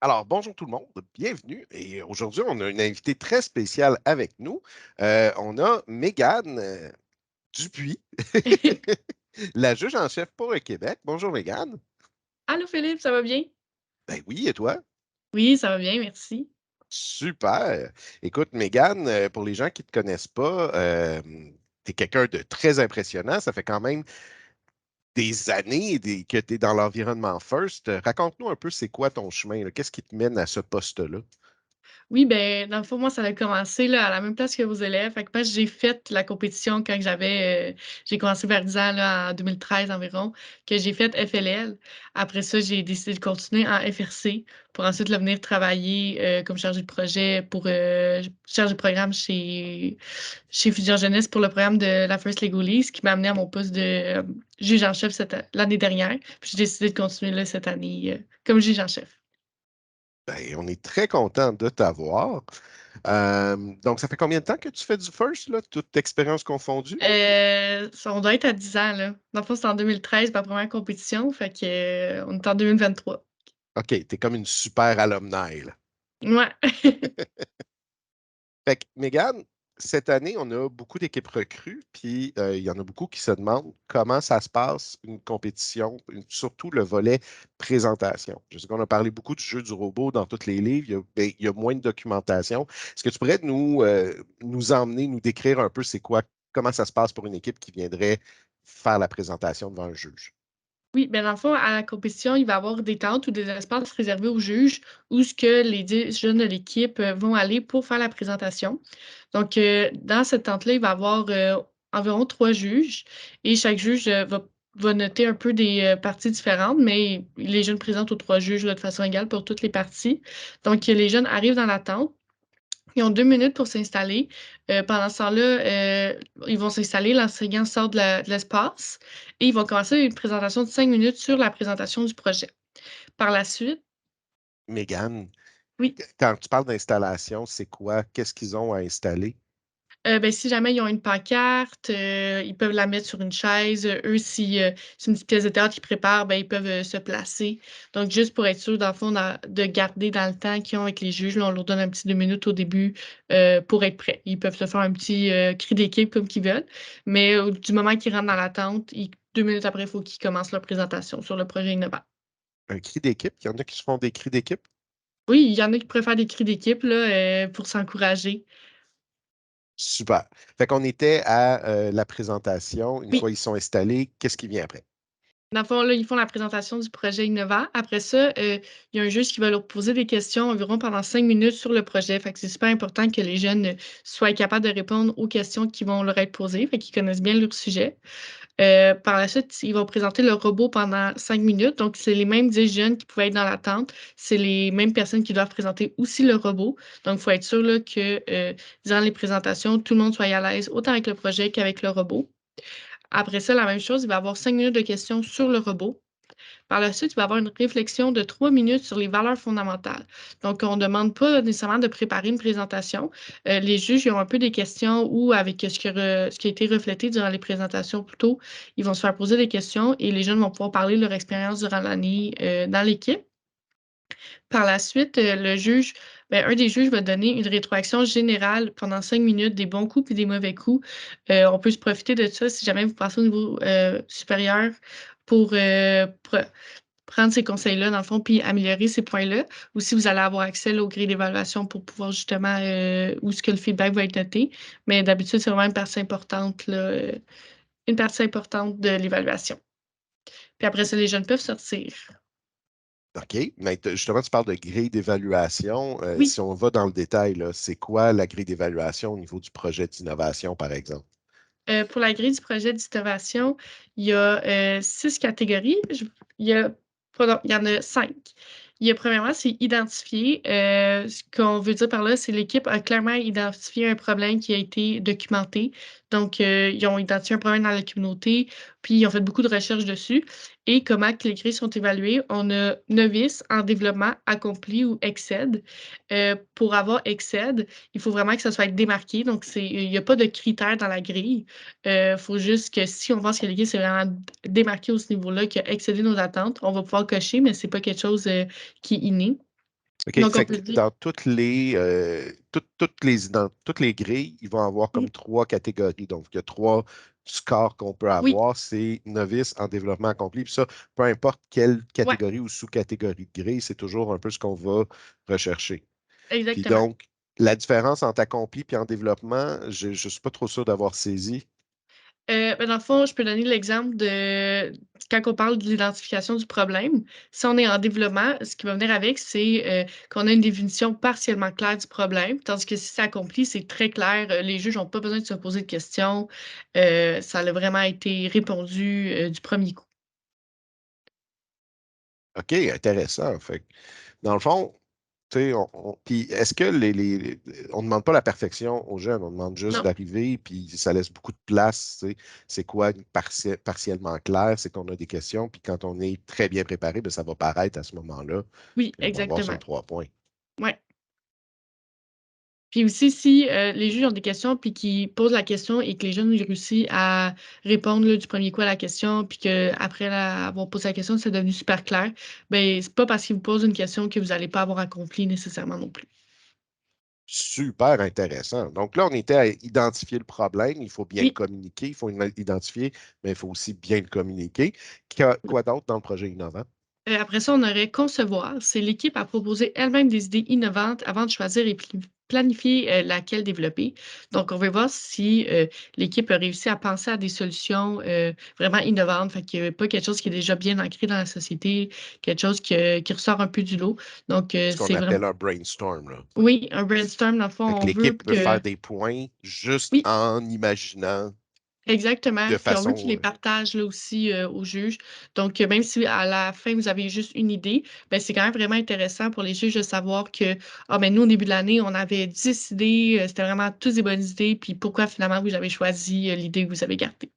Alors, bonjour tout le monde, bienvenue. Et aujourd'hui, on a une invitée très spéciale avec nous. On a Mégane Dupuis, la juge en chef pour le Québec. Bonjour Mégane. Allô Philippe, ça va bien? Ben oui, et toi? Oui, ça va bien, merci. Super. Écoute, Mégane, pour les gens qui ne te connaissent pas, tu es quelqu'un de très impressionnant. Ça fait quand même des années que tu es dans l'environnement First. Raconte-nous un peu c'est quoi ton chemin, là. Qu'est-ce qui te mène à ce poste-là? Oui, ben, dans le fond, moi, ça a commencé là, à la même place que vos élèves. Fait que moi, j'ai fait la compétition quand j'ai commencé vers 10 ans, là, en 2013 environ, que j'ai fait FLL. Après ça, j'ai décidé de continuer en FRC pour ensuite là, venir travailler comme chargé de projet chargé de programme chez Fusion Jeunesse pour le programme de la First Legalese qui m'a amené à mon poste de juge en chef l'année dernière. Puis j'ai décidé de continuer là, cette année comme juge en chef. Ben, on est très content de t'avoir. Donc, ça fait combien de temps que tu fais du First, là, toute expérience confondue? On doit être à 10 ans, là. Dans le fond, c'était en 2013, ma première compétition, fait que, on est en 2023. OK, t'es comme une super alumni, là. Ouais. Fait que, Mégane, cette année, on a beaucoup d'équipes recrues, puis il y en a beaucoup qui se demandent comment ça se passe, une compétition, surtout le volet présentation. Je sais qu'on a parlé beaucoup du jeu du robot dans tous les livres, il y a moins de documentation. Est-ce que tu pourrais nous emmener, nous décrire un peu c'est quoi, comment ça se passe pour une équipe qui viendrait faire la présentation devant un juge? Oui, ben, dans le fond, à la compétition, il va y avoir des tentes ou des espaces réservés aux juges où ce que les 10 jeunes de l'équipe vont aller pour faire la présentation. Donc, dans cette tente-là, il va y avoir environ 3 juges et chaque juge va noter un peu des parties différentes, mais les jeunes présentent aux 3 juges là, de façon égale pour toutes les parties. Donc, les jeunes arrivent dans la tente. Ils ont 2 minutes pour s'installer. Pendant ce temps-là, ils vont s'installer, l'enseignant sort de l'espace et ils vont commencer une présentation de 5 minutes sur la présentation du projet. Par la suite, Mégane, oui, quand tu parles d'installation, c'est quoi? Qu'est-ce qu'ils ont à installer? ben, si jamais ils ont une pancarte, ils peuvent la mettre sur une chaise. Eux, si c'est une petite pièce de théâtre qu'ils préparent, ben, ils peuvent se placer. Donc, juste pour être sûr, dans le fond, de garder dans le temps qu'ils ont avec les juges, là, on leur donne un petit 2 minutes au début pour être prêts. Ils peuvent se faire un petit cri d'équipe comme qu'ils veulent, mais du moment qu'ils rentrent dans la tente, 2 minutes après, il faut qu'ils commencent leur présentation sur le projet innovant. Un cri d'équipe? Il y en a qui se font des cris d'équipe? Oui, il y en a qui préfèrent des cris d'équipe là, pour s'encourager. Super. Fait qu'on était à la présentation. Une Oui. fois ils sont installés, qu'est-ce qui vient après? Dans le fond, là, ils font la présentation du projet innovant. Après ça, il y a un juge qui va leur poser des questions environ pendant 5 minutes sur le projet. Fait que c'est super important que les jeunes soient capables de répondre aux questions qui vont leur être posées, fait qu'ils connaissent bien leur sujet. Par la suite, ils vont présenter le robot pendant 5 minutes. Donc, c'est les mêmes 10 jeunes qui pouvaient être dans l'attente. C'est les mêmes personnes qui doivent présenter aussi le robot. Donc, il faut être sûr là, que durant les présentations, tout le monde soit à l'aise, autant avec le projet qu'avec le robot. Après ça, la même chose, il va y avoir 5 minutes de questions sur le robot. Par la suite, il va y avoir une réflexion de 3 minutes sur les valeurs fondamentales. Donc, on ne demande pas nécessairement de préparer une présentation. Les juges, ils ont un peu des questions ou avec ce qui a été reflété durant les présentations plus tôt, ils vont se faire poser des questions et les jeunes vont pouvoir parler de leur expérience durant l'année dans l'équipe. Par la suite, ben, un des juges va donner une rétroaction générale pendant 5 minutes des bons coups et des mauvais coups. On peut se profiter de ça si jamais vous passez au niveau supérieur pour prendre ces conseils-là, dans le fond, puis améliorer ces points-là. Ou si vous allez avoir accès là, au grille d'évaluation pour pouvoir justement où ce que le feedback va être noté. Mais d'habitude, c'est vraiment une partie importante de l'évaluation. Puis après ça, les jeunes peuvent sortir. OK. Mais justement, tu parles de grille d'évaluation. Oui. Si on va dans le détail, là, c'est quoi la grille d'évaluation au niveau du projet d'innovation, par exemple? Pour la grille du projet d'innovation, il y a 6 catégories. Il y a, pardon, il y en a 5. Il y a premièrement, c'est identifier. Ce qu'on veut dire par là, c'est l'équipe a clairement identifié un problème qui a été documenté. Donc, ils ont identifié un problème dans la communauté, puis ils ont fait beaucoup de recherches dessus. Et comment que les grilles sont évaluées? On a novice, en développement, accompli ou excède. Pour avoir excède, il faut vraiment que ça soit démarqué. Donc, il n'y a pas de critères dans la grille. Faut juste que si on pense que l'équipe s'est vraiment démarquée à ce niveau-là, qui a excédé nos attentes, on va pouvoir cocher, mais c'est pas quelque chose qui est inné. OK. Donc, on Fait peut que dire, dans toutes les grilles, ils vont avoir comme mm, trois catégories. Donc, il y a trois scores qu'on peut oui, avoir. C'est novice en développement accompli. Puis ça, peu importe quelle ouais, catégorie ou sous-catégorie de grille, c'est toujours un peu ce qu'on va rechercher. Puis exactement. donc, la différence entre accompli et en développement, je ne suis pas trop sûr d'avoir saisi. Ben, dans le fond, je peux donner l'exemple de quand on parle de l'identification du problème. Si on est en développement, ce qui va venir avec, c'est qu'on a une définition partiellement claire du problème, tandis que si c'est accompli, c'est très clair. Les juges n'ont pas besoin de se poser de questions. Ça a vraiment été répondu du premier coup. OK, intéressant. Fait que, dans le fond, tu sais, puis est-ce que on ne demande pas la perfection aux jeunes, on demande juste Non. d'arriver, puis ça laisse beaucoup de place, tu sais. C'est quoi une partiellement clair, c'est qu'on a des questions, puis quand on est très bien préparé, ben, ça va paraître à ce moment-là, Oui, puis on va avoir exactement. son 3 points. Ouais. Puis aussi, si les juges ont des questions, puis qu'ils posent la question et que les jeunes ils réussissent à répondre là, du premier coup à la question, puis qu'après avoir posé la question, c'est devenu super clair, ben c'est pas parce qu'ils vous posent une question que vous n'allez pas avoir accompli nécessairement non plus. Super intéressant. Donc là, on était à identifier le problème, il faut bien le Oui. communiquer, il faut l'identifier, mais il faut aussi bien le communiquer. Quoi d'autre dans le projet innovant? Après ça, on aurait concevoir. C'est l'équipe à proposer elle-même des idées innovantes avant de choisir et planifier laquelle développer. Donc, on veut voir si l'équipe a réussi à penser à des solutions vraiment innovantes, fait que pas quelque chose qui est déjà bien ancré dans la société, quelque chose qui ressort un peu du lot. Donc, Ce qu'on c'est vraiment, appelle un brainstorm, là. oui, un brainstorm, dans le fond, Fait que on veut l'équipe peut que, faire des points juste oui, en imaginant exactement. de Puis on veut qu'ils façon. les partagent là aussi aux juges. Donc, même si à la fin, vous avez juste une idée, ben, c'est quand même vraiment intéressant pour les juges de savoir que ah, ben, nous, au début de l'année, on avait 10 idées, c'était vraiment toutes des bonnes idées, puis pourquoi finalement vous avez choisi l'idée que vous avez gardée.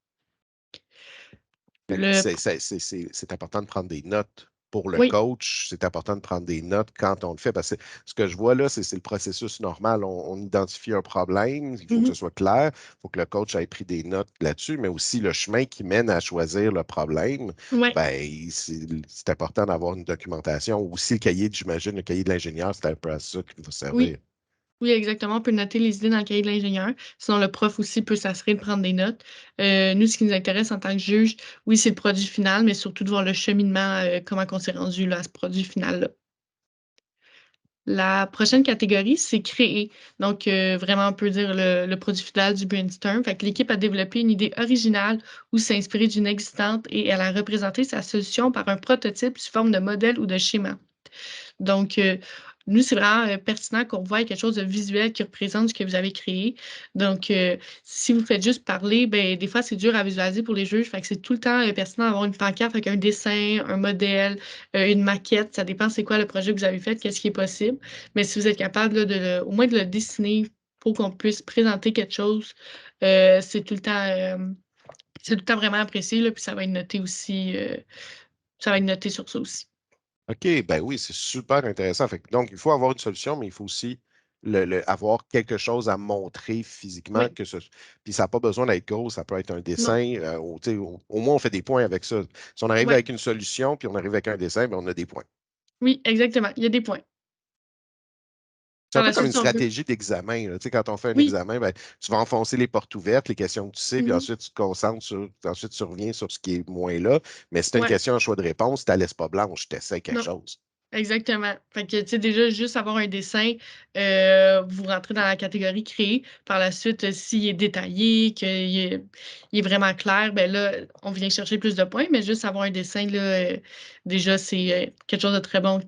Fait que Le... c'est important de prendre des notes pour le Oui. coach. C'est important de prendre des notes quand on le fait. Parce que ce que je vois là, c'est le processus normal. On identifie un problème, il faut que ce Mhm. soit clair, il faut que le coach ait pris des notes là-dessus, mais aussi le chemin qui mène à choisir le problème. Ouais. Ben, c'est important d'avoir une documentation. Aussi, le cahier, j'imagine, le cahier de l'ingénieur, c'est un peu à ça qu'il va servir. Oui. Oui, exactement. On peut noter les idées dans le cahier de l'ingénieur. Sinon, le prof aussi peut s'assurer de prendre des notes. Nous, ce qui nous intéresse en tant que juge, oui, c'est le produit final, mais surtout de voir le cheminement, comment on s'est rendu là, à ce produit final-là. La prochaine catégorie, c'est créer. Donc, vraiment, on peut dire le produit final du brainstorm. Fait que l'équipe a développé une idée originale ou s'est inspirée d'une existante et elle a représenté sa solution par un prototype sous forme de modèle ou de schéma. Donc, nous, c'est vraiment pertinent qu'on voit quelque chose de visuel qui représente ce que vous avez créé. Donc, si vous faites juste parler, ben, des fois, c'est dur à visualiser pour les juges. Fait que c'est tout le temps pertinent d'avoir une pancarte avec un dessin, un modèle, une maquette. Ça dépend c'est quoi le projet que vous avez fait, qu'est-ce qui est possible. Mais si vous êtes capable là, au moins de le dessiner pour qu'on puisse présenter quelque chose, c'est tout le temps, c'est tout le temps vraiment apprécié. Là, puis ça va être noté aussi, ça va être noté sur ça aussi. OK, ben oui, c'est super intéressant. Donc, il faut avoir une solution, mais il faut aussi avoir quelque chose à montrer physiquement. Oui, Puis ça n'a pas besoin d'être gros, ça peut être un non, dessin. Tu sais, au moins, on fait des points avec ça. Si on arrive ouais. avec une solution, puis on arrive avec un dessin, ben, on a des points. Oui, exactement. Il y a des points. C'est un Par peu la comme suite, une si on veut. stratégie d'examen, là. Tu sais, quand on fait un Oui. examen, ben, tu vas enfoncer les portes ouvertes, les questions que tu sais, puis Mhm. ensuite tu te concentres ensuite tu reviens sur ce qui est moins là. Mais si tu as une Ouais. question, un choix de réponse, tu ne la laisses pas blanche, tu essaies quelque Non. chose. Exactement. Fait que, tu sais, déjà, juste avoir un dessin, vous rentrez dans la catégorie créer. Par la suite, s'il est détaillé, il est vraiment clair, ben là, on vient chercher plus de points, mais juste avoir un dessin, là, déjà, c'est quelque chose de très bon.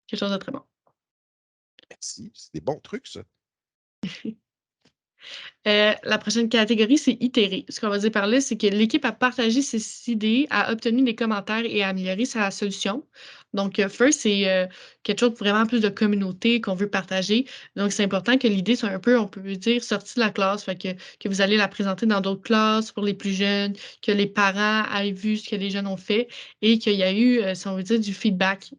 Quelque chose de très bon. Merci, c'est des bons trucs, ça. La prochaine catégorie, c'est itérer. Ce qu'on va dire par là, c'est que l'équipe a partagé ses idées, a obtenu des commentaires et a amélioré sa solution. Donc, first, c'est quelque chose de vraiment plus de communauté qu'on veut partager. Donc, c'est important que l'idée soit un peu, on peut dire, sortie de la classe, fait que vous allez la présenter dans d'autres classes pour les plus jeunes, que les parents aient vu ce que les jeunes ont fait et qu'il y a eu, si on veut dire, du feedback.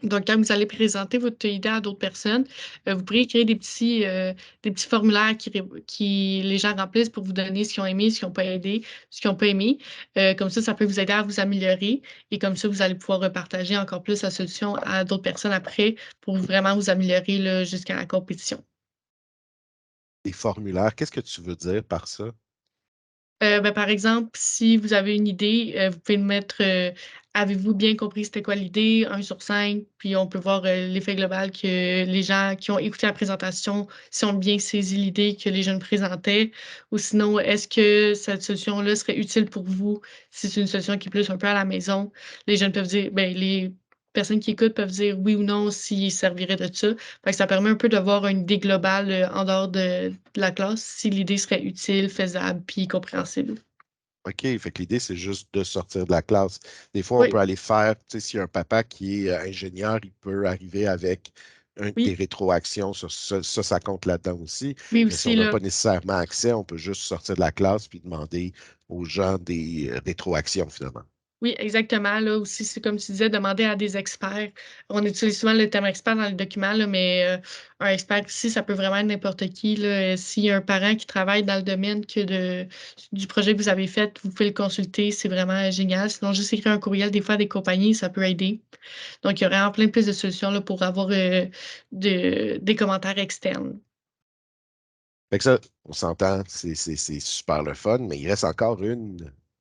Donc, quand vous allez présenter votre idée à d'autres personnes, vous pourriez créer des petits formulaires qui les gens remplissent pour vous donner ce qu'ils ont aimé, ce qu'ils n'ont pas aidé, ce qu'ils n'ont pas aimé. Comme ça peut vous aider à vous améliorer et comme ça, vous allez pouvoir repartager encore plus la solution à d'autres personnes après pour vraiment vous améliorer là, jusqu'à la compétition. Les formulaires, qu'est-ce que tu veux dire par ça? Ben, par exemple, si vous avez une idée, vous pouvez mettre, avez-vous bien compris c'était quoi l'idée? 1 sur 5, puis on peut voir, l'effet global que les gens qui ont écouté la présentation, si ont bien saisi l'idée que les jeunes présentaient. Ou sinon, est-ce que cette solution-là serait utile pour vous? Si c'est une solution qui est plus un peu à la maison, les jeunes peuvent dire ben, les personnes qui écoutent peuvent dire oui ou non s'ils serviraient de ça. Fait que ça permet un peu d'avoir une idée globale, en dehors de la classe, si l'idée serait utile, faisable, puis compréhensible. OK, fait que l'idée, c'est juste de sortir de la classe. Des fois, on Oui, peut aller faire, tu sais, s'il y a un papa qui est ingénieur, il peut arriver avec des oui, rétroactions. Ça compte là-dedans aussi. oui Mais si on aussi, n'a là. pas nécessairement accès, on peut juste sortir de la classe puis demander aux gens des rétroactions, finalement. Oui, exactement. Là aussi, c'est comme tu disais, demander à des experts. On utilise souvent le terme expert dans le document, là, mais un expert ici, ça peut vraiment être n'importe qui. Là. S'il y a un parent qui travaille dans le domaine du projet que vous avez fait, vous pouvez le consulter. C'est vraiment génial. Sinon, juste écrire un courriel des fois à des compagnies, ça peut aider. Donc, il y a vraiment plein de plus de solutions là, pour avoir des commentaires externes. Fait que ça, on s'entend, c'est super le fun, mais il reste encore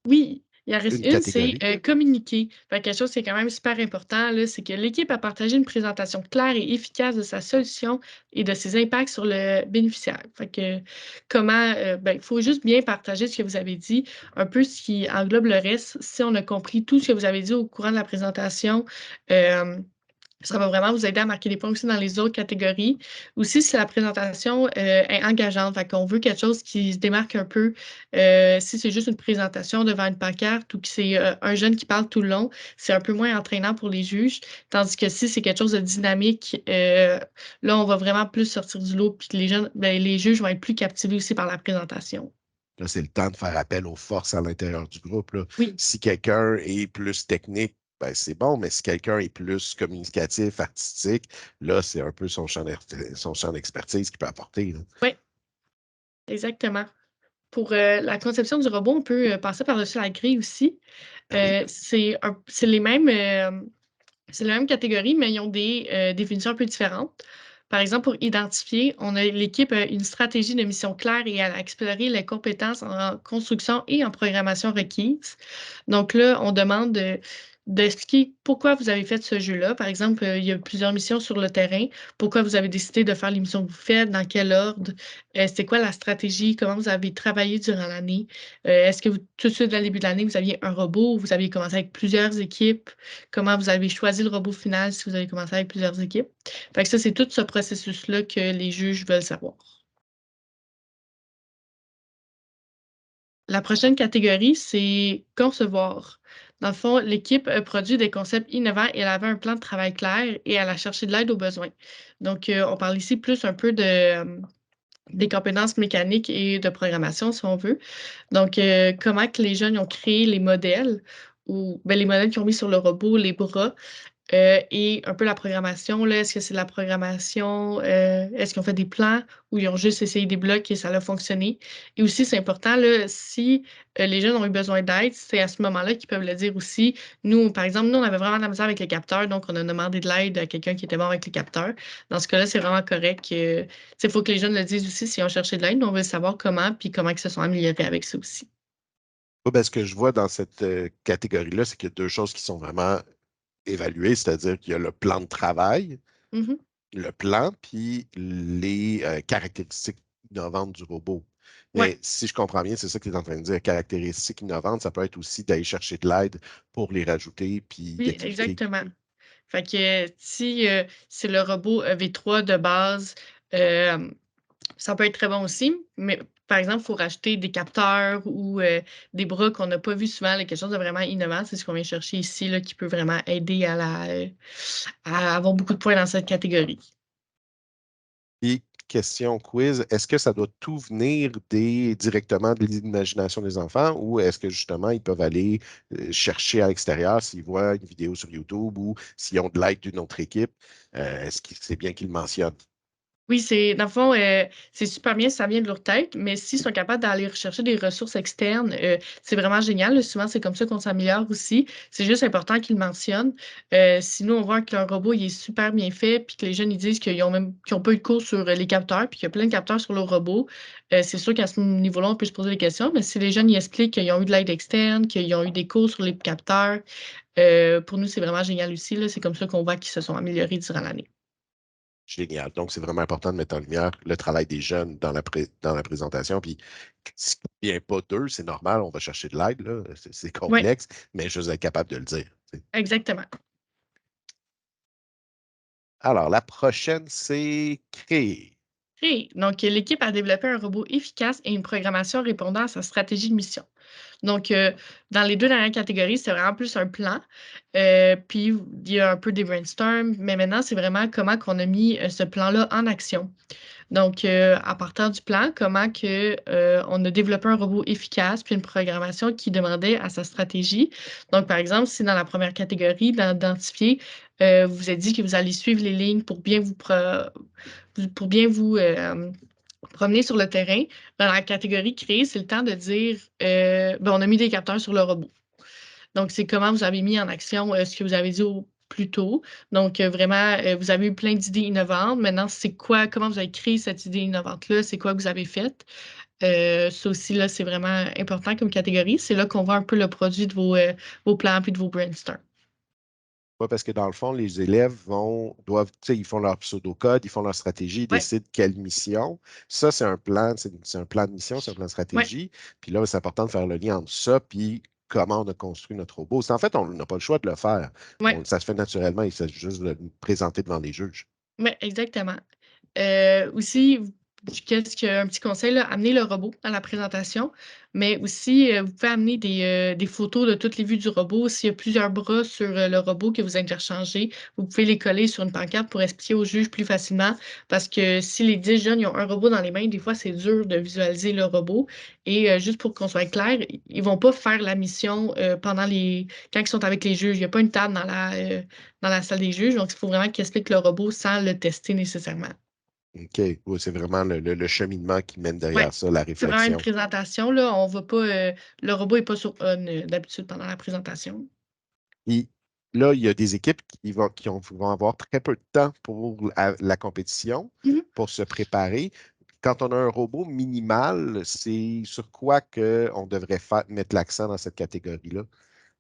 Oui, il en reste une une, c'est catégorie. communiquer. Fait que quelque chose qui est quand même super important, là, c'est que l'équipe a partagé une présentation claire et efficace de sa solution et de ses impacts sur le bénéficiaire. Fait que comment, ben, il faut juste bien partager ce que vous avez dit, un peu ce qui englobe le reste. Si on a compris tout ce que vous avez dit au courant de la présentation, euh, ça va vraiment vous aider à marquer des points aussi dans les autres catégories. Aussi, si la présentation est engageante, fait qu'on veut quelque chose qui se démarque un peu, si c'est juste une présentation devant une pancarte ou que c'est un jeune qui parle tout le long, c'est un peu moins entraînant pour les juges. Tandis que si c'est quelque chose de dynamique, là, on va vraiment plus sortir du lot, puis que les jeunes, ben, les juges vont être plus captivés aussi par la présentation. Là, c'est le temps de faire appel aux forces à l'intérieur du groupe, là. Oui. Si quelqu'un est plus technique, ben, c'est bon, mais si quelqu'un est plus communicatif, artistique, là, c'est un peu son champ d'expertise qu'il peut apporter, là. Oui, exactement. Pour la conception du robot, on peut passer par-dessus la grille aussi. Ben oui. C'est les mêmes, c'est la même catégorie, mais ils ont des définitions un peu différentes. Par exemple, pour identifier, on a l'équipe a une stratégie de mission claire et elle a exploré les compétences en construction et en programmation requises. Donc là, on demande d'expliquer pourquoi vous avez fait ce jeu-là. Par exemple, il y a plusieurs missions sur le terrain. Pourquoi vous avez décidé de faire les missions que vous faites, dans quel ordre, c'était quoi la stratégie, comment vous avez travaillé durant l'année. Est-ce que tout de suite, dès le début de l'année, vous aviez un robot ou vous aviez commencé avec plusieurs équipes? Comment vous avez choisi le robot final si vous avez commencé avec plusieurs équipes? Fait que ça, c'est tout ce processus-là que les juges veulent savoir. La prochaine catégorie, c'est concevoir. Dans le fond, l'équipe a produit des concepts innovants et elle avait un plan de travail clair et elle a cherché de l'aide aux besoins. Donc, on parle ici plus un peu des compétences mécaniques et de programmation, si on veut. Donc, comment que les jeunes ont créé les modèles ou ben, les modèles qu'ils ont mis sur le robot, les bras, et un peu la programmation, là, est-ce que c'est de la programmation, est-ce qu'ils ont fait des plans ou ils ont juste essayé des blocs et ça a fonctionné? Et aussi, c'est important, là, si les jeunes ont eu besoin d'aide, c'est à ce moment-là qu'ils peuvent le dire aussi. Nous, par exemple, nous, on avait vraiment de la misère avec les capteurs, donc on a demandé de l'aide à quelqu'un qui était bon avec les capteurs. Dans ce cas-là, c'est vraiment correct. Il faut que les jeunes le disent aussi s'ils ont cherché de l'aide, mais on veut savoir comment, puis comment ils se sont améliorés avec ça aussi. Moi, ben, ce que je vois dans cette catégorie-là, c'est qu'il y a deux choses qui sont vraiment évaluées, c'est-à-dire qu'il y a le plan de travail, Mhm. le plan, puis les caractéristiques innovantes du robot. Ouais, Mais si je comprends bien, c'est ça que tu es en train de dire. Caractéristiques innovantes, ça peut être aussi d'aller chercher de l'aide pour les rajouter puis oui, d'expliquer. exactement. Fait que si c'est le robot V3 de base, euh, ça peut être très bon aussi, mais par exemple, il faut rajouter des capteurs ou des bras qu'on n'a pas vu souvent, là, quelque chose de vraiment innovant. C'est ce qu'on vient chercher ici, là, qui peut vraiment aider à avoir beaucoup de points dans cette catégorie. question quiz. Est-ce que ça doit tout venir directement de l'imagination des enfants ou est-ce que justement ils peuvent aller chercher à l'extérieur s'ils voient une vidéo sur YouTube ou s'ils ont de l'aide d'une autre équipe? Est-ce que c'est bien qu'ils le mentionnent? Oui, dans le fond, c'est super bien si ça vient de leur tête, mais s'ils sont capables d'aller rechercher des ressources externes, c'est vraiment génial, là. Souvent, c'est comme ça qu'on s'améliore aussi. C'est juste important qu'ils le mentionnent. Sinon, on voit que leur robot, il est super bien fait, puis que les jeunes, ils disent qu'ils ont pas eu de cours sur les capteurs, puis qu'il y a plein de capteurs sur leur robot. C'est sûr qu'à ce niveau-là, on peut se poser des questions, mais si les jeunes, ils expliquent qu'ils ont eu de l'aide externe, qu'ils ont eu des cours sur les capteurs, pour nous, c'est vraiment génial aussi, là. C'est comme ça qu'on voit qu'ils se sont améliorés durant l'année. Génial. Donc, c'est vraiment important de mettre en lumière le travail des jeunes dans la présentation. Puis, ce qui ne vient pas d'eux, c'est normal, on va chercher de l'aide, là. C'est Oui, complexe, mais juste être capable de le dire. exactement. Alors, la prochaine, c'est créer. Donc, l'équipe a développé un robot efficace et une programmation répondant à sa stratégie de mission. Donc, dans les deux dernières catégories, c'est vraiment plus un plan. Puis, il y a un peu des brainstorms, mais maintenant, c'est vraiment comment qu'on a mis ce plan-là en action. Donc, à partir du plan, comment que, on a développé un robot efficace, puis une programmation qui demandait à sa stratégie. Donc, par exemple, si dans la première catégorie, d'identifier, vous vous êtes dit que vous allez suivre les lignes pour bien vous promener sur le terrain, dans la catégorie créer, c'est le temps de dire, ben, on a mis des capteurs sur le robot. Donc, c'est comment vous avez mis en action ce que vous avez dit plus tôt. Donc, vraiment, vous avez eu plein d'idées innovantes. Maintenant, c'est quoi, comment vous avez créé cette idée innovante-là? C'est quoi que vous avez fait? Ça aussi, là, c'est vraiment important comme catégorie. C'est là qu'on voit un peu le produit de vos plans puis de vos brainstorms. Pas parce que dans le fond, les élèves doivent, tu sais, ils font leur pseudocode, ils font leur stratégie, ils Ouais, décident quelle mission. Ça, c'est un plan, c'est un plan de mission, c'est un plan de ouais, stratégie. Puis là, c'est important de faire le lien entre ça puis comment on a construit notre robot. En fait, on n'a pas le choix de le faire. ouais, Ça se fait naturellement, il s'agit juste de le présenter devant les juges. ouais, exactement. Aussi, qu'est-ce que un petit conseil, là, amenez le robot à la présentation, mais aussi, vous pouvez amener des photos de toutes les vues du robot. S'il y a plusieurs bras sur, le robot que vous interchangez, vous pouvez les coller sur une pancarte pour expliquer au juge plus facilement. Parce que si les 10 jeunes, ils ont un robot dans les mains, des fois, c'est dur de visualiser le robot et juste pour qu'on soit clair, ils vont pas faire la mission, quand ils sont avec les juges. Il y a pas une table dans la salle des juges, donc il faut vraiment qu'ils expliquent le robot sans le tester nécessairement. OK. Oui, c'est vraiment le cheminement qui mène Ouais, derrière ça, la c'est vraiment une réflexion. présentation, là. On va pas, le robot est pas sur on, d'habitude pendant la présentation. Puis là, il y a des équipes vont avoir très peu de temps pour la compétition, Mhm. pour se préparer. Quand on a un robot minimal, c'est sur quoi on devrait mettre l'accent dans cette catégorie-là?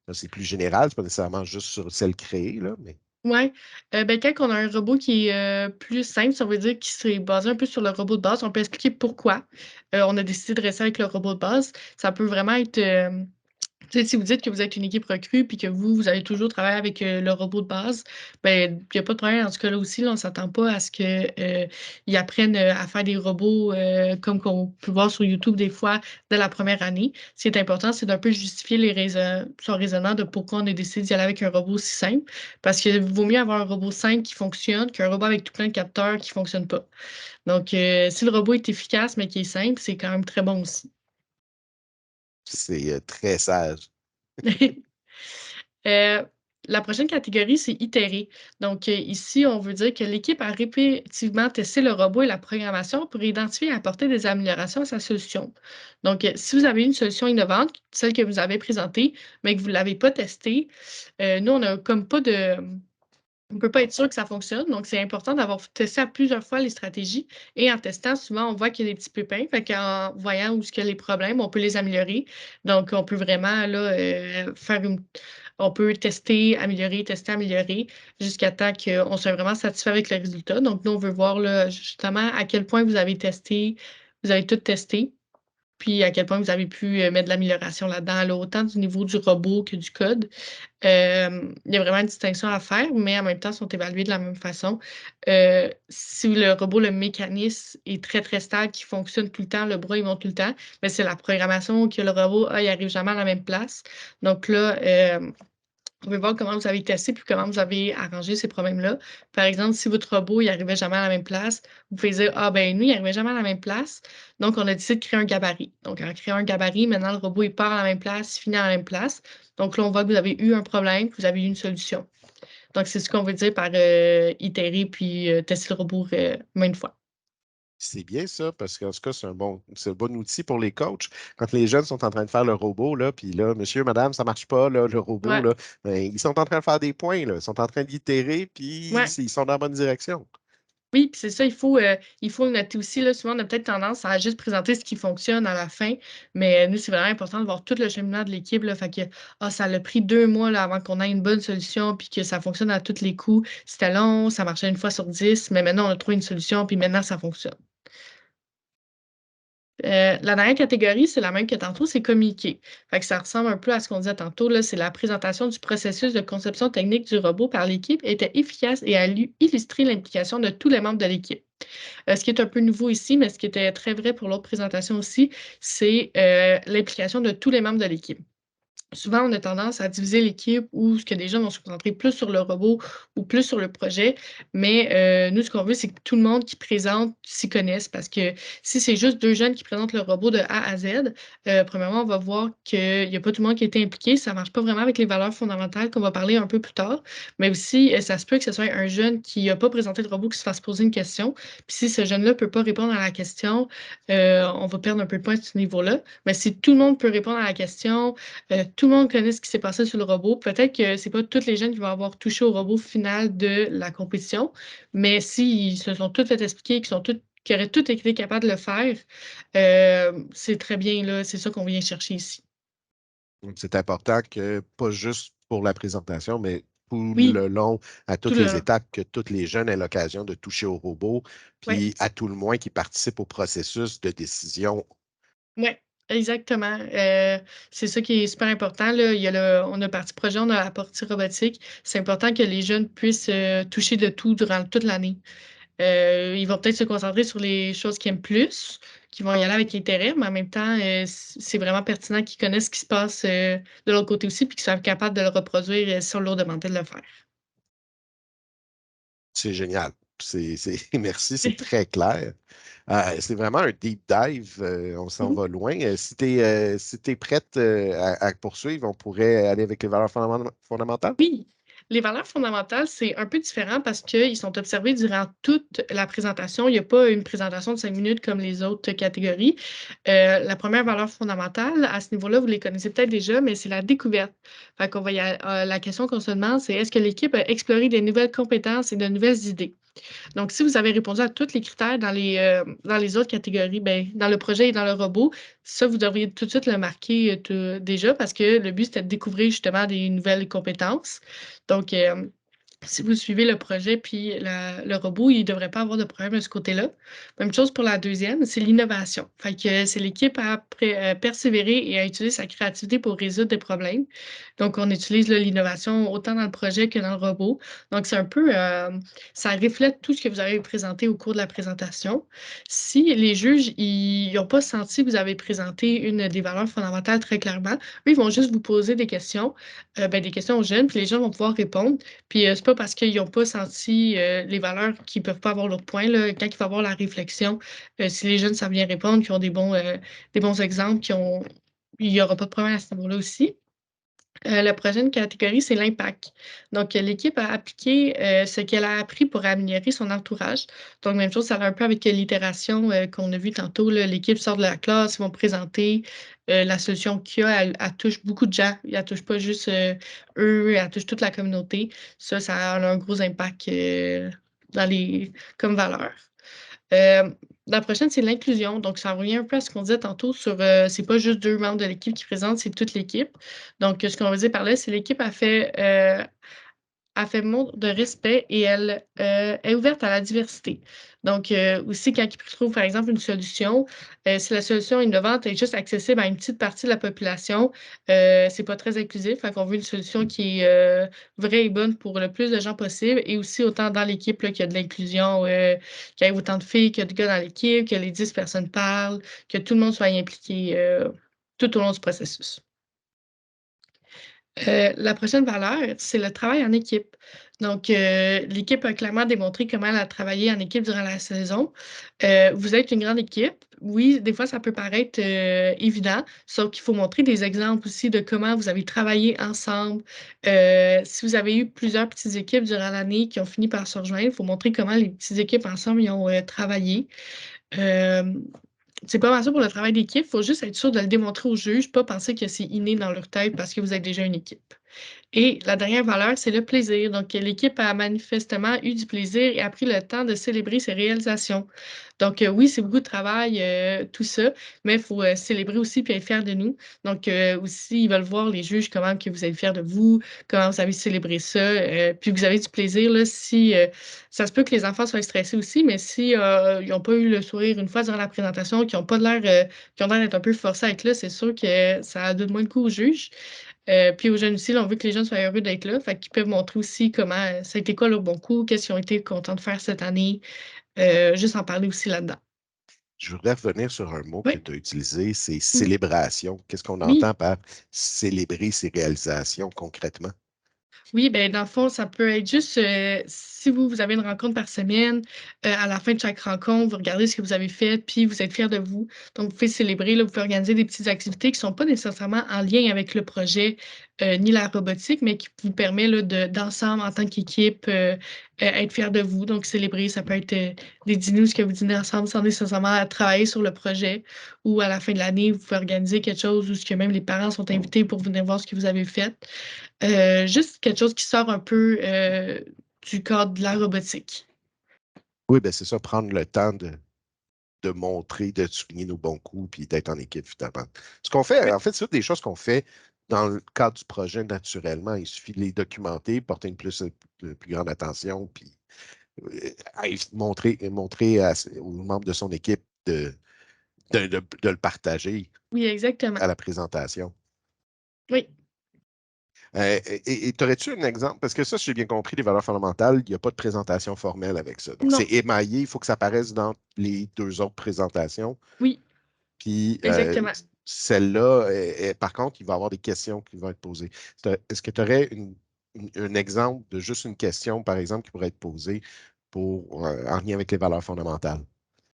Là, c'est plus général, c'est pas nécessairement juste sur celle créée, là, mais Ouais, ben, quand on a un robot qui est, plus simple, ça veut dire qu'il serait basé un peu sur le robot de base. On peut expliquer pourquoi, on a décidé de rester avec le robot de base. Ça peut vraiment être, tu sais, si vous dites que vous êtes une équipe recrue puis que vous allez toujours travailler avec le robot de base, ben, il n'y a pas de problème. En ce cas-là aussi, là, on ne s'attend pas à ce qu'ils apprennent à faire des robots comme qu'on peut voir sur YouTube des fois dès la première année. Ce qui est important, c'est d'un peu justifier son raisonnement de pourquoi on a décidé d'y aller avec un robot si simple. Parce qu'il vaut mieux avoir un robot simple qui fonctionne qu'un robot avec tout plein de capteurs qui ne fonctionne pas. Donc, si le robot est efficace mais qui est simple, c'est quand même très bon aussi. c'est très sage. Euh, la prochaine catégorie, c'est itérer. Donc, ici, on veut dire que l'équipe a répétitivement testé le robot et la programmation pour identifier et apporter des améliorations à sa solution. Donc, si vous avez une solution innovante, celle que vous avez présentée, mais que vous ne l'avez pas testée, nous, on n'a comme pas de, on ne peut pas être sûr que ça fonctionne, donc c'est important d'avoir testé à plusieurs fois les stratégies et en testant, souvent, on voit qu'il y a des petits pépins, fait qu'en voyant où est-ce qu'il y a les problèmes, on peut les améliorer. Donc, on peut vraiment là, on peut tester, améliorer, jusqu'à temps qu'on soit vraiment satisfait avec le résultat. Donc, nous, on veut voir là, justement à quel point vous avez testé, vous avez tout testé, puis à quel point vous avez pu mettre de l'amélioration là-dedans, là, autant du niveau du robot que du code. Il y a vraiment une distinction à faire, mais en même temps, ils sont évalués de la même façon. Si le robot, le mécanisme est très, très stable, qui fonctionne tout le temps, le bras, il monte tout le temps, mais c'est la programmation que le robot, il arrive jamais à la même place. Donc là, On veut voir comment vous avez testé puis comment vous avez arrangé ces problèmes-là. Par exemple, si votre robot, il arrivait jamais à la même place, vous pouvez dire: «Ah ben, nous, il arrivait jamais à la même place, donc on a décidé de créer un gabarit». Donc en créant un gabarit, maintenant le robot, il part à la même place, il finit à la même place. Donc là, on voit que vous avez eu un problème, que vous avez eu une solution. Donc c'est ce qu'on veut dire par, itérer puis, tester le robot, maintes fois. C'est bien ça, parce qu'en tout cas, c'est un bon outil pour les coachs. Quand les jeunes sont en train de faire le robot, là, puis là, monsieur, madame, ça marche pas, là, le robot, Ouais, là, ben, ils sont en train de faire des points, là, ils sont en train d'itérer, puis ouais. ils sont dans la bonne direction. Oui, puis c'est ça, il faut le noter aussi, là. Souvent, on a peut-être tendance à juste présenter ce qui fonctionne à la fin, mais nous, c'est vraiment important de voir tout le cheminement de l'équipe, là. Fait que, ah, ça l'a pris 2 mois, là, avant qu'on ait une bonne solution, puis que ça fonctionne à tous les coups. C'était long, ça marchait une fois sur 10, mais maintenant, on a trouvé une solution, puis maintenant, ça fonctionne. La dernière catégorie, c'est la même que tantôt, c'est communiquer. Fait que ça ressemble un peu à ce qu'on disait tantôt, là, c'est la présentation du processus de conception technique du robot par l'équipe était efficace et a illustré l'implication de tous les membres de l'équipe. Ce qui est un peu nouveau ici, mais ce qui était très vrai pour l'autre présentation aussi, c'est, l'implication de tous les membres de l'équipe. Souvent, on a tendance à diviser l'équipe où ce que des gens vont se concentrer plus sur le robot ou plus sur le projet. Mais, nous, ce qu'on veut, c'est que tout le monde qui présente s'y connaisse parce que si c'est juste 2 jeunes qui présentent le robot de A à Z, premièrement, on va voir qu'il y a pas tout le monde qui a été impliqué. Ça marche pas vraiment avec les valeurs fondamentales qu'on va parler un peu plus tard. Mais aussi, ça se peut que ce soit un jeune qui a pas présenté le robot qui se fasse poser une question. Puis si ce jeune-là peut pas répondre à la question, on va perdre un peu de points à ce niveau-là. Mais si tout le monde peut répondre à la question, tout le monde connaît ce qui s'est passé sur le robot. Peut-être que c'est pas toutes les jeunes qui vont avoir touché au robot final de la compétition, mais s'ils se sont tous fait expliquer, qu'ils auraient tous été capables de le faire, c'est très bien, là, c'est ça qu'on vient chercher ici. Donc, c'est important que, pas juste pour la présentation, mais tout Oui, le long, à tout toutes les le étapes, que tous les jeunes aient l'occasion de toucher au robot, ouais, puis à tout le moins qu'ils participent au processus de décision. ouais, exactement. C'est ça qui est super important, là. Il y a on a partie projet, on a la partie robotique. C'est important que les jeunes puissent, toucher de tout durant toute l'année. Ils vont peut-être se concentrer sur les choses qu'ils aiment plus, qui vont y aller avec intérêt, mais en même temps, c'est vraiment pertinent qu'ils connaissent ce qui se passe, de l'autre côté aussi, puis qu'ils soient capables de le reproduire, si on leur demandait de le faire. C'est génial. Merci, c'est très clair. C'est vraiment un deep dive. On s'en Mmh. va loin. Si t'es prête à poursuivre, on pourrait aller avec les valeurs fondamentales. Oui, les valeurs fondamentales, c'est un peu différent parce qu'ils sont observés durant toute la présentation. Il n'y a pas une présentation de 5 minutes comme les autres catégories. La première valeur fondamentale, à ce niveau-là, vous les connaissez peut-être déjà, mais c'est la découverte. Fait qu'on va la question qu'on se demande, c'est est-ce que l'équipe a exploré des nouvelles compétences et de nouvelles idées? Donc, si vous avez répondu à tous les critères dans les autres catégories, ben, dans le projet et dans le robot, ça, vous devriez tout de suite le marquer, déjà parce que le but, c'était de découvrir justement des nouvelles compétences. Donc, si vous suivez le projet puis le robot, il ne devrait pas avoir de problème de ce côté-là. Même chose pour la deuxième, c'est l'innovation. Fait que c'est l'équipe à persévérer et à utiliser sa créativité pour résoudre des problèmes. Donc, on utilise là, l'innovation autant dans le projet que dans le robot. Donc, c'est un peu, ça reflète tout ce que vous avez présenté au cours de la présentation. Si les juges, ils n'ont pas senti que vous avez présenté une des valeurs fondamentales très clairement, eux, ils vont juste vous poser des questions, ben, des questions aux jeunes, puis les jeunes vont pouvoir répondre. Puis, c'est pas parce qu'ils ont pas senti, les valeurs qu'ils peuvent pas avoir leur point, là. Quand il va y avoir la réflexion, si les jeunes savent bien répondre, qui ont des bons exemples, il y aura pas de problème à ce niveau-là aussi. La prochaine catégorie, c'est l'impact. Donc, l'équipe a appliqué, ce qu'elle a appris pour améliorer son entourage. Donc, même chose, ça va un peu avec l'itération, qu'on a vu tantôt, là. L'équipe sort de la classe, ils vont présenter, la solution qu'il y a. Elle touche beaucoup de gens. Elle touche pas juste, eux, elle touche toute la communauté. Ça a un gros impact, dans les comme valeur. Hem, la prochaine, c'est l'inclusion. Donc, ça revient un peu à ce qu'on disait tantôt sur, c'est pas juste 2 membres de l'équipe qui présentent, c'est toute l'équipe. Donc, ce qu'on veut dire par là, c'est l'équipe a fait montre de respect et elle, est ouverte à la diversité. Donc, aussi quand ils trouvent, par exemple, une solution, si la solution innovante est juste accessible à une petite partie de la population, c'est pas très inclusif. Fait qu'on veut une solution qui est, vraie et bonne pour le plus de gens possible et aussi autant dans l'équipe, là, qu'il y a de l'inclusion, qu'il y ait autant de filles que de gars dans l'équipe, que les 10 personnes parlent, que tout le monde soit impliqué, tout au long du processus. La prochaine valeur, c'est le travail en équipe. Donc, l'équipe a clairement démontré comment elle a travaillé en équipe durant la saison. Vous êtes une grande équipe. Oui, des fois, ça peut paraître évident, sauf qu'il faut montrer des exemples aussi de comment vous avez travaillé ensemble. Si vous avez eu plusieurs petites équipes durant l'année qui ont fini par se rejoindre, il faut montrer comment les petites équipes ensemble y ont travaillé. Euh, c'est pas mal ça pour le travail d'équipe. Il faut juste être sûr de le démontrer aux juges, pas penser que c'est inné dans leur tête parce que vous êtes déjà une équipe. Et la dernière valeur, c'est le plaisir. Donc, l'équipe a manifestement eu du plaisir et a pris le temps de célébrer ses réalisations. Donc, oui, c'est beaucoup de travail, tout ça, mais il faut célébrer aussi puis être fier de nous. Donc, aussi, ils veulent voir les juges comment que vous êtes fiers de vous, comment vous avez célébré ça, puis que vous avez du plaisir. Là, si, ça se peut que les enfants soient stressés aussi, mais si ils n'ont pas eu le sourire une fois durant la présentation, qu'ils ont pas de l'air, qu'ils ont l'air d'être un peu forcés à être là, c'est sûr que ça donne moins de coups aux juges. Puis aux jeunes aussi, là, on veut que les jeunes soient heureux d'être là. Fait qu'ils peuvent montrer aussi comment ça a été quoi leur bon coup, qu'est-ce qu'ils ont été contents de faire cette année. Juste en parler aussi là-dedans. Je voudrais revenir sur un mot que Oui. tu as utilisé, c'est Mhm. célébration. Qu'est-ce qu'on Oui. entend par célébrer ses réalisations concrètement? Oui, ben dans le fond, ça peut être juste si vous avez une rencontre par semaine, à la fin de chaque rencontre, vous regardez ce que vous avez fait, puis vous êtes fiers de vous. Donc, vous pouvez célébrer, là, vous pouvez organiser des petites activités qui ne sont pas nécessairement en lien avec le projet ni la robotique, mais qui vous permet là, d'ensemble, en tant qu'équipe, être fiers de vous. Donc, célébrer, ça peut être des dîners où ce que vous dînez ensemble sans nécessairement travailler sur le projet, ou à la fin de l'année, vous pouvez organiser quelque chose où ce que même les parents sont invités pour venir voir ce que vous avez fait. Juste quelque chose qui sort un peu du cadre de la robotique. Oui, ben c'est ça, prendre le temps de montrer, de souligner nos bons coups, puis d'être en équipe, finalement. Ce qu'on fait, Oui, en fait, c'est des choses qu'on fait dans le cadre du projet naturellement. Il suffit de les documenter, porter une plus grande attention, puis montrer aux membres de son équipe de le partager oui, exactement. à la présentation. Oui, Et t'aurais-tu un exemple? Parce que ça, si j'ai bien compris, les valeurs fondamentales, il n'y a pas de présentation formelle avec ça. Donc, c'est non, émaillé, il faut que ça apparaisse dans les deux autres présentations. oui, Puis, exactement. celle-là, par contre, il va y avoir des questions qui vont être posées. Est-ce que tu aurais un exemple de juste une question, par exemple, qui pourrait être posée en lien avec les valeurs fondamentales?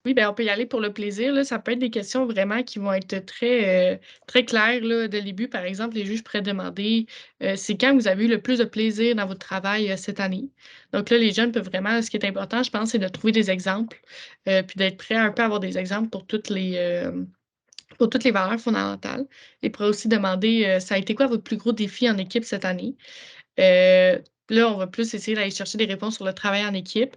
Oui, ben, on peut y aller pour le plaisir, là. Ça peut être des questions vraiment qui vont être très, très claires, là, dès le début. Par exemple, les juges pourraient demander, c'est quand vous avez eu le plus de plaisir dans votre travail, cette année? Donc là, les jeunes peuvent vraiment ce qui est important, je pense, c'est de trouver des exemples, puis d'être prêt à un peu à avoir des exemples pour toutes les valeurs fondamentales. Ils pourraient aussi demander, ça a été quoi votre plus gros défi en équipe cette année? Heu, là, on va plus essayer d'aller chercher des réponses sur le travail en équipe.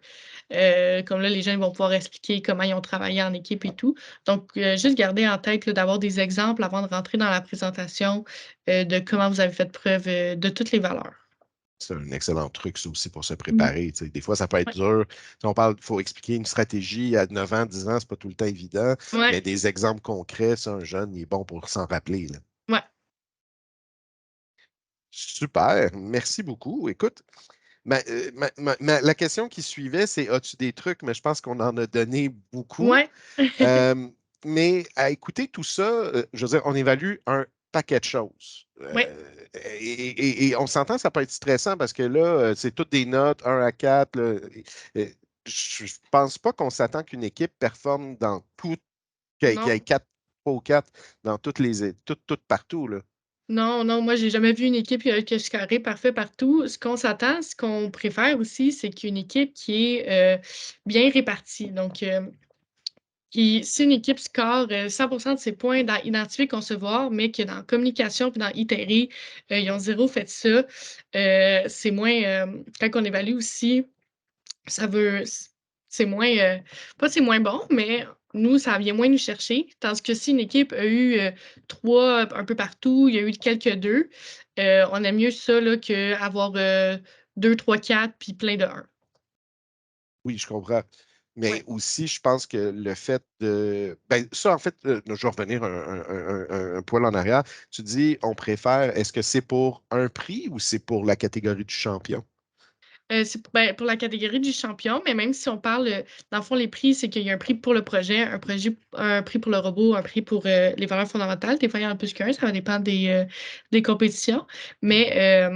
Comme là, les gens ils vont pouvoir expliquer comment ils ont travaillé en équipe et tout. Donc, juste garder en tête là, d'avoir des exemples avant de rentrer dans la présentation, de comment vous avez fait preuve, de toutes les valeurs. C'est un excellent truc, ça aussi, pour se Mmh. préparer. Tu sais. Des fois, ça peut être Ouais. dur. Si on parle, il faut expliquer une stratégie à 9 ans, 10 ans, c'est pas tout le temps évident, Ouais. mais des exemples concrets, ça, un jeune, il est bon pour s'en rappeler, là. Ouais. Super, merci beaucoup. Écoute, la question qui suivait, c'est as-tu des trucs? Mais je pense qu'on en a donné beaucoup. Ouais. Euh, mais à écouter tout ça, je veux dire, on évalue un paquet de choses. Ouais. Et on s'entend, ça peut être stressant parce que là, c'est toutes des notes, 1 à 4. Là. Et je ne pense pas qu'on s'attend qu'une équipe performe dans tout, qu'il y ait Non. 4 dans toutes partout. Là. Non, non, moi, j'ai jamais vu une équipe que je carré parfait partout. Ce qu'on s'attend, ce qu'on préfère aussi, c'est qu'une équipe qui est bien répartie. Donc, si une équipe score 100% de ses points dans identifier, concevoir, mais que dans communication puis dans itérer, ils ont zéro fait ça, c'est moins. Quand on évalue aussi, ça veut c'est moins, pas c'est moins bon, mais nous, ça vient moins nous chercher. Tandis que si une équipe a eu, 3 un peu partout, il y a eu quelques 2, on aime mieux ça là qu'avoir, 2, 3, 4 puis plein de 1. Oui, je comprends. Mais Ouais. aussi, je pense que le fait de. Ben, ça, en fait, je vais revenir un poil en arrière. Tu dis, on préfère, est-ce que c'est pour un prix ou c'est pour la catégorie du champion? Ben, pour la catégorie du champion, mais même si on parle, dans le fond, les prix, c'est qu'il y a un prix pour le projet, un prix pour le robot, un prix pour les valeurs fondamentales. Des fois, il y en a plus qu'un, ça va dépendre des compétitions. Mais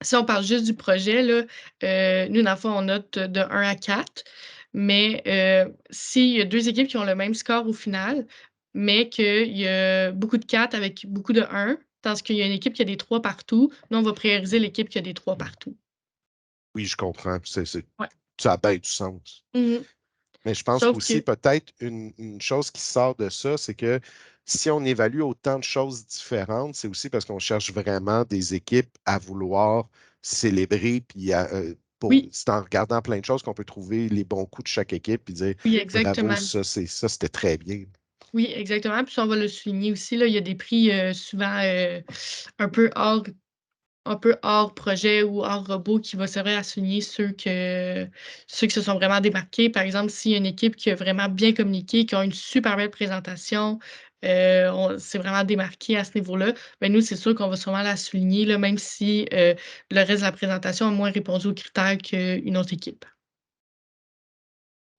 si on parle juste du projet, là, nous, dans le fond, on note de 1 à 4. Mais s'il y a deux équipes qui ont le même score au final, mais qu'il y a beaucoup de 4 avec beaucoup de 1, tandis qu'il y a une équipe qui a des 3 partout, nous, on va prioriser l'équipe qui a des 3 partout. Oui, je comprends. Ouais. Ça a bien du sens. Mhm. Mais je pense Sauf qu'aussi, que, peut-être, une chose qui sort de ça, c'est que si on évalue autant de choses différentes, c'est aussi parce qu'on cherche vraiment des équipes à vouloir célébrer, puis oui, c'est en regardant plein de choses qu'on peut trouver les bons coups de chaque équipe, puis dire oui, bravo, exactement. ça, c'était très bien. Oui, exactement. Puis ça, on va le souligner aussi, là, il y a des prix souvent un peu hors projet ou hors robot qui va servir à souligner ceux qui se sont vraiment démarqués. Par exemple, s'il y a une équipe qui a vraiment bien communiqué, qui a une super belle présentation, c'est vraiment démarqué à ce niveau-là, ben nous, c'est sûr qu'on va sûrement la souligner, là, même si le reste de la présentation a moins répondu aux critères qu'une autre équipe.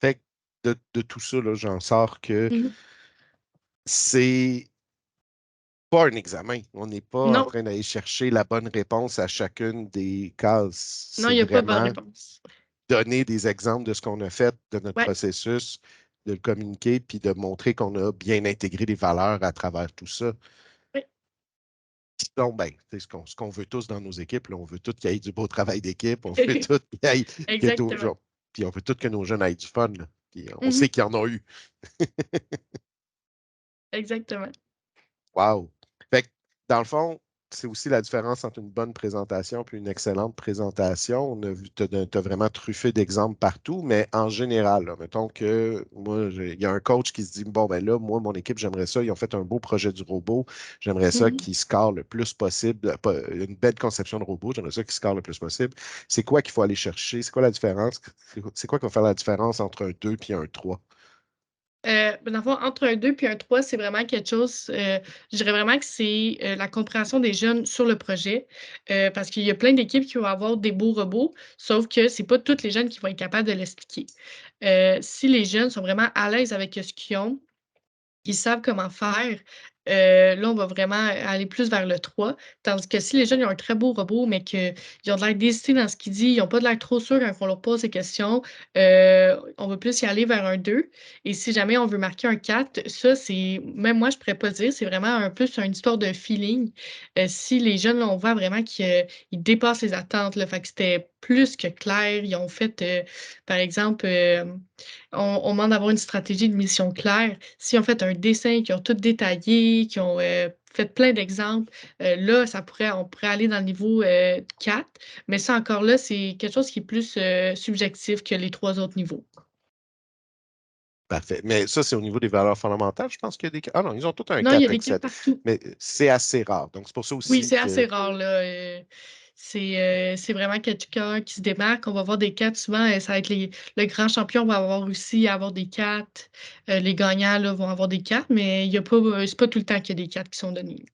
Fait que de tout ça, là, j'en sors que Mhm. c'est pas un examen. On n'est pas en Non, train d'aller chercher la bonne réponse à chacune des cases. non, C'est il n'y a pas de bonne vraiment réponse. donner des exemples de ce qu'on a fait, de notre Ouais. processus, de le communiquer, puis de montrer qu'on a bien intégré les valeurs à travers tout ça. Oui. Sinon, ben, c'est ce qu'on veut tous dans nos équipes, là. On veut tous qu'il y ait du beau travail d'équipe, on veut tous qu'il y ait, Exactement. puis on veut tous que nos jeunes aient du fun, là. Puis on sait Mhm. qu'ils en ont eu. Exactement. Wow! Fait que, dans le fond, c'est aussi la différence entre une bonne présentation et une excellente présentation. On a vu, tu as vraiment truffé d'exemples partout, mais en général, là, mettons que moi, il y a un coach qui se dit, bon, ben là, moi, mon équipe, j'aimerais ça, ils ont fait un beau projet du robot, j'aimerais ça Mhm. qu'ils scorent le plus possible, une belle conception de robot, j'aimerais ça qu'ils scorent le plus possible. C'est quoi qu'il faut aller chercher? C'est quoi la différence? C'est quoi qui va faire la différence entre un 2 et un 3? Ben, dans le fond, entre un 2 puis un 3, c'est vraiment quelque chose, je dirais vraiment que c'est la compréhension des jeunes sur le projet. Parce qu'il y a plein d'équipes qui vont avoir des beaux robots, sauf que c'est pas toutes les jeunes qui vont être capables de l'expliquer. Si les jeunes sont vraiment à l'aise avec ce qu'ils ont, ils savent comment faire. Là, on va vraiment aller plus vers le 3. Tandis que si les jeunes ils ont un très beau robot, mais qu'ils ont de l'air d'hésiter dans ce qu'ils disent, ils n'ont pas de l'air trop sûrs quand on leur pose des questions, on va plus y aller vers un 2. Et si jamais on veut marquer un 4, ça, c'est même moi, je pourrais pas dire, c'est vraiment un plus une histoire de feeling. Si les jeunes, là, on voit vraiment qu'ils dépassent les attentes, là, fait que c'était plus que clair. Ils ont fait, par exemple, on demande d'avoir une stratégie de mission claire. S'ils ont fait un dessin, qui ont tout détaillé, qui ont fait plein d'exemples, là, on pourrait aller dans le niveau 4. Mais ça, encore là, c'est quelque chose qui est plus subjectif que les trois autres niveaux. Parfait. Mais ça, c'est au niveau des valeurs fondamentales. Je pense qu'il y a des. Ah non, ils ont tous un Non, il y a 4 des avec 4 7. partout. Mais c'est assez rare. Donc, c'est pour ça Oui, aussi c'est que. assez rare, là. C'est vraiment quelqu'un qui se démarque. On va avoir des 4 souvent. Ça va être le grand champion va avoir aussi avoir des 4. Les gagnants là, vont avoir des 4, mais il y a pas, c'est pas tout le temps qu'il y a des 4 qui sont donnés.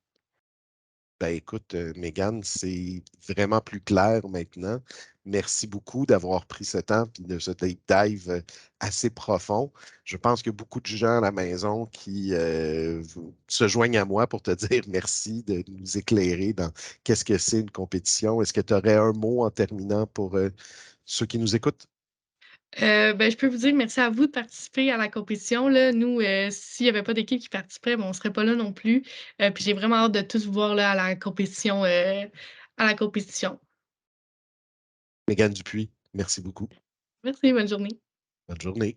Ben écoute, Mégane, c'est vraiment plus clair maintenant. Merci beaucoup d'avoir pris ce temps et de ce deep dive assez profond. Je pense qu'il y a beaucoup de gens à la maison qui se joignent à moi pour te dire merci de nous éclairer dans qu'est-ce que c'est une compétition. Est-ce que tu aurais un mot en terminant pour ceux qui nous écoutent? Ben, je peux vous dire merci à vous de participer à la compétition, là. Nous, s'il n'y avait pas d'équipe qui participerait, ben, on ne serait pas là non plus. Puis j'ai vraiment hâte de tous vous voir là, à la compétition. Mégane Dupuis, merci beaucoup. Merci, bonne journée. Bonne journée.